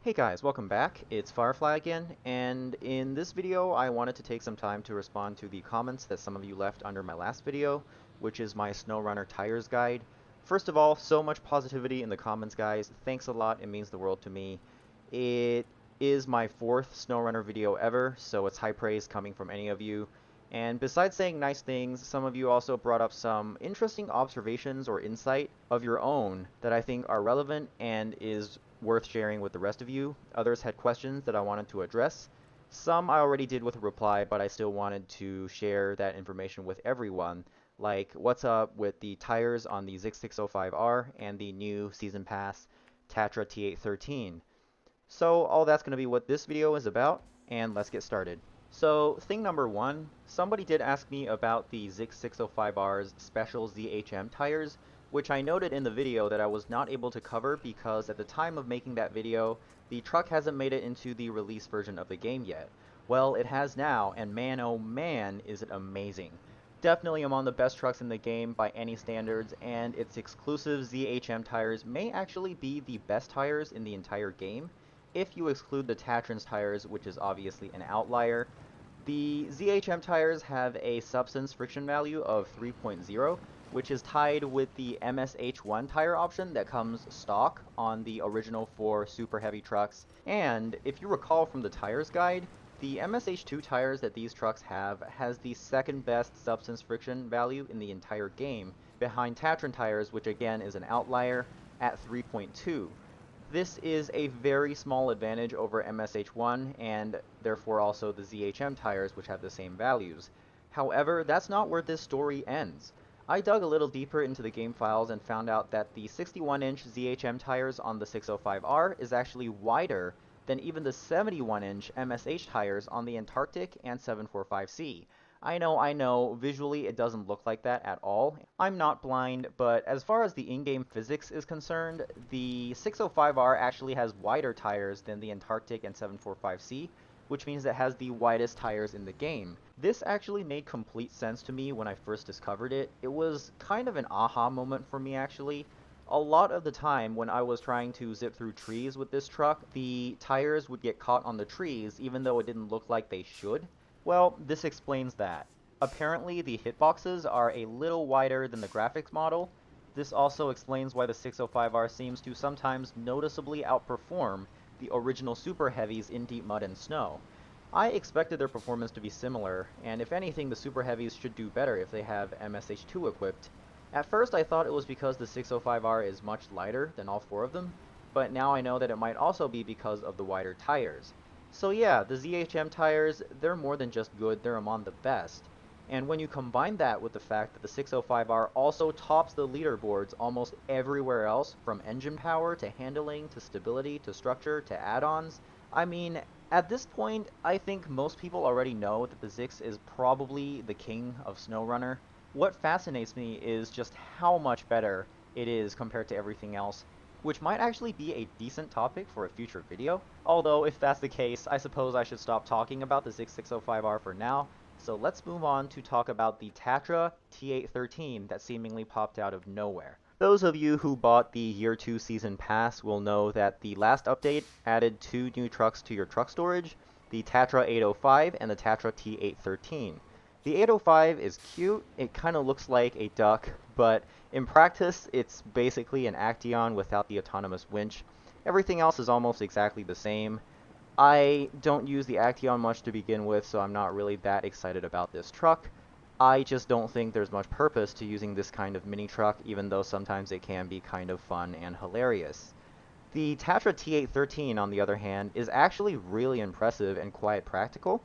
Hey guys, welcome back. It's Firefly again, and in this video I wanted to take some time to respond to the comments that some of you left under my last video, which is my Snowrunner tires guide. First of all, so much positivity in the comments, guys. Thanks a lot, it means the world to me. It is my fourth Snowrunner video ever, so it's high praise coming from any of you. And besides saying nice things, some of you also brought up some interesting observations or insight of your own that I think are relevant and is worth sharing with the rest of you. Others had questions that I wanted to address. Some I already did with a reply, but I still wanted to share that information with everyone, like what's up with the tires on the Zikz 605R and the new Season Pass Tatra T813. So all that's going to be what this video is about, and let's get started. So thing number one, somebody did ask me about the Zikz 605R's special ZHM tires, which I noted in the video that I was not able to cover because at the time of making that video, the truck hasn't made it into the release version of the game yet. Well, it has now, and man oh man is it amazing. Definitely among the best trucks in the game by any standards, and its exclusive ZHM tires may actually be the best tires in the entire game, if you exclude the Tatran's tires, which is obviously an outlier. The ZHM tires have a substance friction value of 3.0, which is tied with the MSH I tire option that comes stock on the original 4 super heavy trucks. And if you recall from the tires guide, the MSH II tires that these trucks have has the second best substance friction value in the entire game, behind Tatran tires, which again is an outlier, at 3.2. This is a very small advantage over MSH I and therefore also the ZHM tires, which have the same values. However, that's not where this story ends. I dug a little deeper into the game files and found out that the 61-inch ZHM tires on the 605R is actually wider than even the 71-inch MSH tires on the Antarctic and 745C. I know, visually it doesn't look like that at all. I'm not blind, but as far as the in-game physics is concerned, the 605R actually has wider tires than the Antarctic and 745C, which means it has the widest tires in the game. This actually made complete sense to me when I first discovered it. It was kind of an aha moment for me actually. A lot of the time when I was trying to zip through trees with this truck, the tires would get caught on the trees even though it didn't look like they should. Well, this explains that. Apparently, the hitboxes are a little wider than the graphics model. This also explains why the 605R seems to sometimes noticeably outperform the original Super Heavies in deep mud and snow. I expected their performance to be similar, and if anything, the Super Heavies should do better if they have MSH2 equipped. At first, I thought it was because the 605R is much lighter than all 4 of them, but now I know that it might also be because of the wider tires. So yeah, the ZHM tires, they're more than just good, they're among the best. And when you combine that with the fact that the 605R also tops the leaderboards almost everywhere else, from engine power to handling to stability to structure to add-ons, I mean, at this point, I think most people already know that the Zikz is probably the king of Snowrunner. What fascinates me is just how much better it is compared to everything else, which might actually be a decent topic for a future video. Although, if that's the case, I suppose I should stop talking about the Zikz 605R for now, so let's move on to talk about the Tatra T813 that seemingly popped out of nowhere. Those of you who bought the Year 2 Season Pass will know that the last update added 2 new trucks to your truck storage, the Tatra 805 and the Tatra T813. The 805 is cute, it kind of looks like a duck, but in practice it's basically an Action without the autonomous winch. Everything else is almost exactly the same. I don't use the Action much to begin with, so I'm not really that excited about this truck. I just don't think there's much purpose to using this kind of mini truck, even though sometimes it can be kind of fun and hilarious. The Tatra T813, on the other hand, is actually really impressive and quite practical.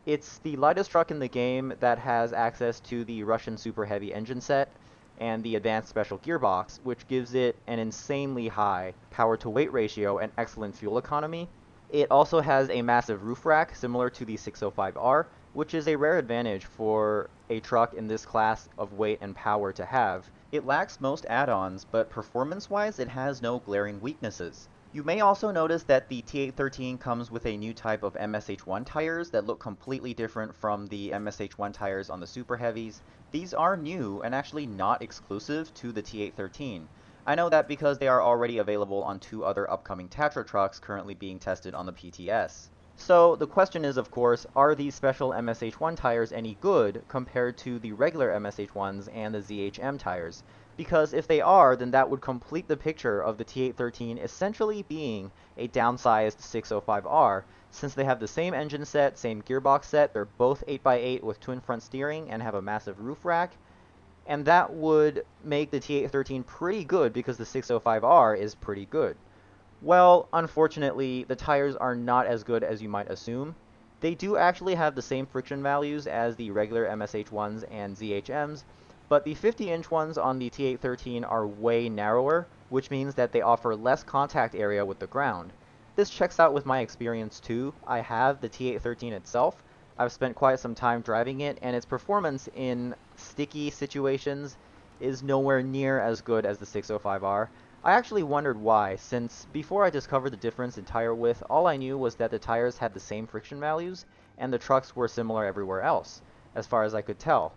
It's the lightest truck in the game that has access to the Russian Super Heavy engine set and the advanced special gearbox, which gives it an insanely high power-to-weight ratio and excellent fuel economy. It also has a massive roof rack similar to the 605R, which is a rare advantage for a truck in this class of weight and power to have. It lacks most add-ons, but performance-wise it has no glaring weaknesses. You may also notice that the T813 comes with a new type of MSH I tires that look completely different from the MSH I tires on the Super Heavies. These are new and actually not exclusive to the T813. I know that because they are already available on 2 other upcoming Tatra trucks currently being tested on the PTS. So the question is, of course, are these special MSH I tires any good compared to the regular MSH Is and the ZHM tires? Because if they are, then that would complete the picture of the T813 essentially being a downsized 605R, since they have the same engine set, same gearbox set, they're both 8x8 with twin front steering and have a massive roof rack, and that would make the T813 pretty good because the 605R is pretty good. Well, unfortunately, the tires are not as good as you might assume. They do actually have the same friction values as the regular MSH Is and ZHMs, but the 50-inch ones on the T813 are way narrower, which means that they offer less contact area with the ground. This checks out with my experience too. I have the T813 itself. I've spent quite some time driving it, and its performance in sticky situations is nowhere near as good as the 605R. I actually wondered why, since before I discovered the difference in tire width, all I knew was that the tires had the same friction values, and the trucks were similar everywhere else, as far as I could tell.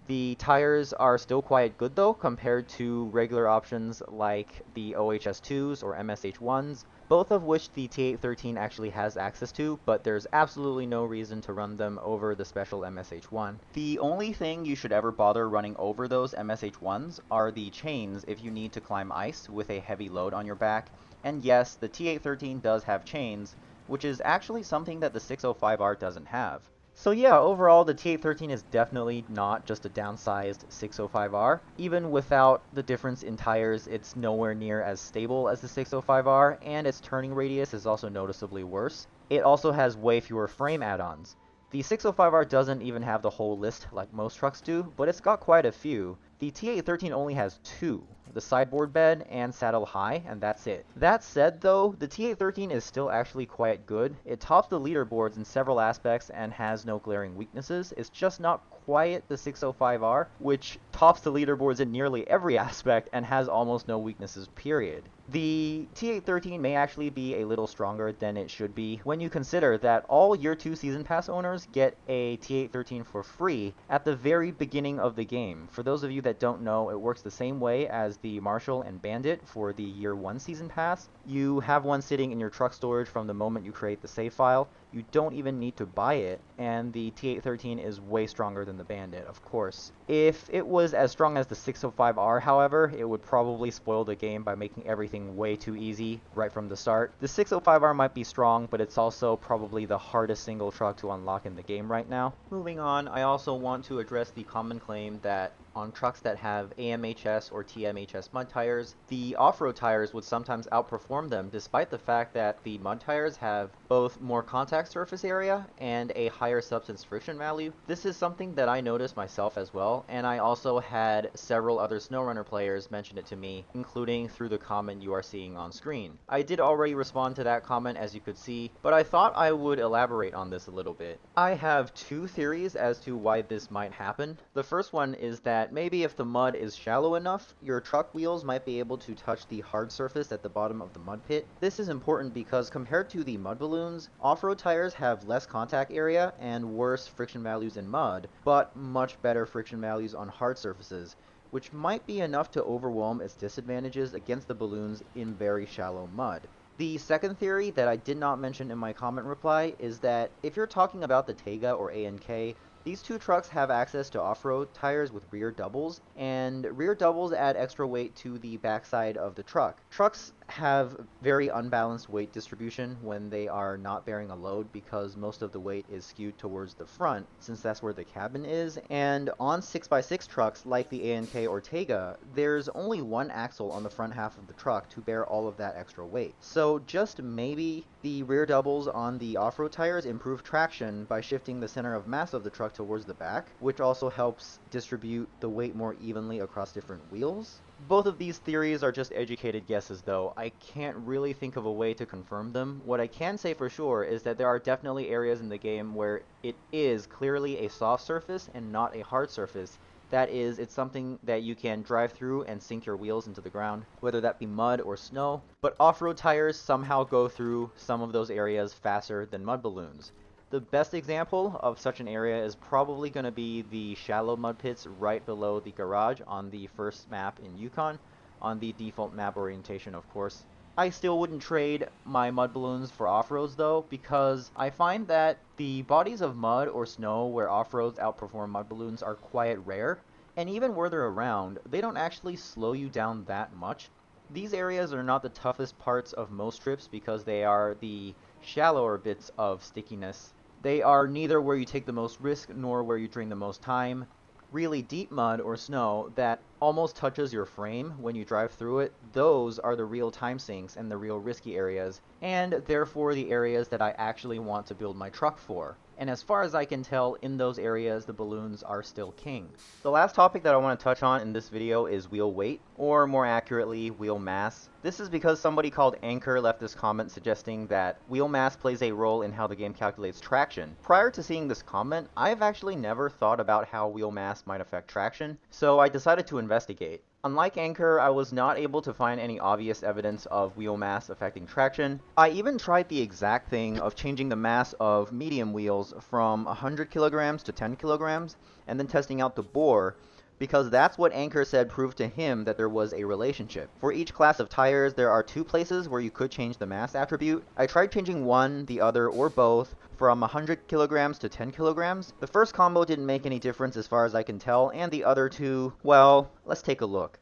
The tires are still quite good though, compared to regular options like the OHS2s or MSH Is, both of which the T813 actually has access to, but there's absolutely no reason to run them over the special MSH I. The only thing you should ever bother running over those MSH Is are the chains if you need to climb ice with a heavy load on your back, and yes, the T813 does have chains, which is actually something that the 605R doesn't have. So yeah, overall the T813 is definitely not just a downsized 605R. Even without the difference in tires, it's nowhere near as stable as the 605R, and its turning radius is also noticeably worse. It also has way fewer frame add-ons. The 605R doesn't even have the whole list like most trucks do, but it's got quite a few. The T813 only has 2, the sideboard bed and saddle high, and that's it. That said though, the T813 is still actually quite good. It tops the leaderboards in several aspects and has no glaring weaknesses. It's just not quite the 605R, which tops the leaderboards in nearly every aspect and has almost no weaknesses, period. The T813 may actually be a little stronger than it should be when you consider that all Year 2 Season Pass owners get a T813 for free at the very beginning of the game. For those of you that don't know, it works the same way as the Marshall and Bandit for the Year 1 Season Pass. You have one sitting in your truck storage from the moment you create the save file. You don't even need to buy it, and the T813 is way stronger than the Bandit, of course. If it was as strong as the 605R, however, it would probably spoil the game by making everything way too easy right from the start. The 605R might be strong, but it's also probably the hardest single truck to unlock in the game right now. Moving on, I also want to address the common claim that on trucks that have AMHS or TMHS mud tires, the off-road tires would sometimes outperform them despite the fact that the mud tires have both more contact surface area and a higher substance friction value. This is something that I noticed myself as well, and I also had several other Snowrunner players mention it to me, including through the comment you are seeing on screen. I did already respond to that comment, as you could see, but I thought I would elaborate on this a little bit. I have 2 theories as to why this might happen. The first one is that maybe if the mud is shallow enough, your truck wheels might be able to touch the hard surface at the bottom of the mud pit. This is important because compared to the mud balloons, off-road tires have less contact area and worse friction values in mud, but much better friction values on hard surfaces, which might be enough to overwhelm its disadvantages against the balloons in very shallow mud. The second theory that I did not mention in my comment reply is that if you're talking about the Tega or ANK, these 2 trucks have access to off-road tires with rear doubles, and rear doubles add extra weight to the backside of the truck. Trucks have very unbalanced weight distribution when they are not bearing a load because most of the weight is skewed towards the front since that's where the cabin is, and on 6x6 trucks like the ANK or Tega, there's only one axle on the front half of the truck to bear all of that extra weight. So just maybe the rear doubles on the off-road tires improve traction by shifting the center of mass of the truck towards the back, which also helps distribute the weight more evenly across different wheels. Both of these theories are just educated guesses though. I can't really think of a way to confirm them. What I can say for sure is that there are definitely areas in the game where it is clearly a soft surface and not a hard surface. That is, it's something that you can drive through and sink your wheels into the ground, whether that be mud or snow. But off-road tires somehow go through some of those areas faster than mud balloons. The best example of such an area is probably going to be the shallow mud pits right below the garage on the first map in Yukon. on the default map orientation, of course. I still wouldn't trade my mud balloons for off-roads though, because I find that the bodies of mud or snow where off-roads outperform mud balloons are quite rare, and even where they're around, they don't actually slow you down that much. These areas are not the toughest parts of most trips because they are the shallower bits of stickiness. They are neither where you take the most risk nor where you drain the most time. Really deep mud or snow that almost touches your frame when you drive through it, those are the real time sinks and the real risky areas, and therefore the areas that I actually want to build my truck for. And as far as I can tell, in those areas, the balloons are still king. The last topic that I want to touch on in this video is wheel weight, or more accurately, wheel mass. This is because somebody called Anchor left this comment suggesting that wheel mass plays a role in how the game calculates traction. Prior to seeing this comment, I've actually never thought about how wheel mass might affect traction, so I decided to investigate. Unlike Anchor, I was not able to find any obvious evidence of wheel mass affecting traction. I even tried the exact thing of changing the mass of medium wheels from 100 kilograms to 10 kilograms, and then testing out the bore, because that's what Anchor said proved to him that there was a relationship. For each class of tires, there are two places where you could change the mass attribute. I tried changing one, the other, or both from 100 kilograms to 10 kilograms. The first combo didn't make any difference as far as I can tell, and the other two, well, let's take a look.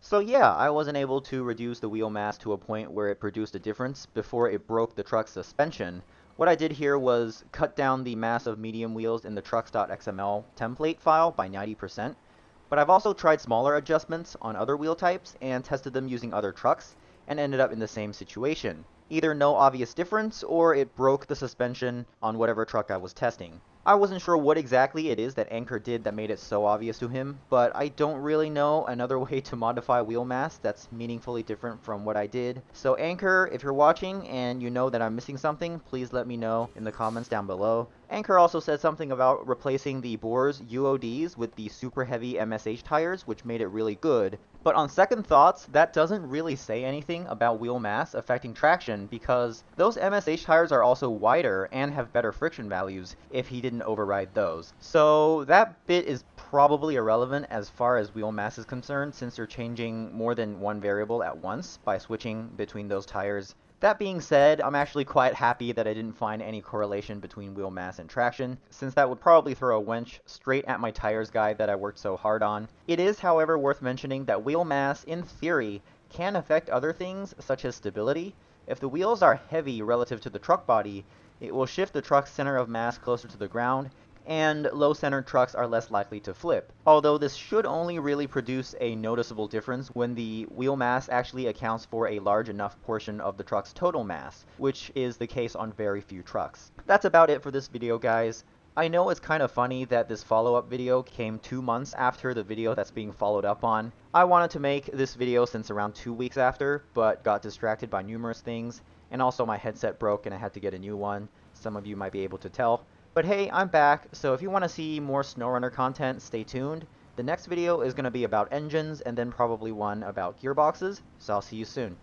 So yeah, I wasn't able to reduce the wheel mass to a point where it produced a difference before it broke the truck's suspension. What I did here was cut down the mass of medium wheels in the trucks.xml template file by 90%, but I've also tried smaller adjustments on other wheel types and tested them using other trucks and ended up in the same situation. Either no obvious difference or it broke the suspension on whatever truck I was testing. I wasn't sure what exactly it is that Anchor did that made it so obvious to him, but I don't really know another way to modify wheel mass that's meaningfully different from what I did. So Anchor, if you're watching and you know that I'm missing something, please let me know in the comments down below. Anchor also said something about replacing the Bore's UODs with the super heavy MSH tires, which made it really good. But on second thoughts, that doesn't really say anything about wheel mass affecting traction because those MSH tires are also wider and have better friction values if he didn't override those. So that bit is probably irrelevant as far as wheel mass is concerned since you're changing more than one variable at once by switching between those tires. That being said, I'm actually quite happy that I didn't find any correlation between wheel mass and traction, since that would probably throw a winch straight at my tires guide that I worked so hard on. It is, however, worth mentioning that wheel mass, in theory, can affect other things, such as stability. If the wheels are heavy relative to the truck body, it will shift the truck's center of mass closer to the ground, and low-centered trucks are less likely to flip. Although this should only really produce a noticeable difference when the wheel mass actually accounts for a large enough portion of the truck's total mass, which is the case on very few trucks. That's about it for this video, guys. I know it's kind of funny that this follow-up video came 2 months after the video that's being followed up on. I wanted to make this video since around 2 weeks after, but got distracted by numerous things, and also my headset broke and I had to get a new one. Some of you might be able to tell. But hey, I'm back, so if you want to see more Snowrunner content, stay tuned. The next video is going to be about engines, and then probably one about gearboxes, so I'll see you soon.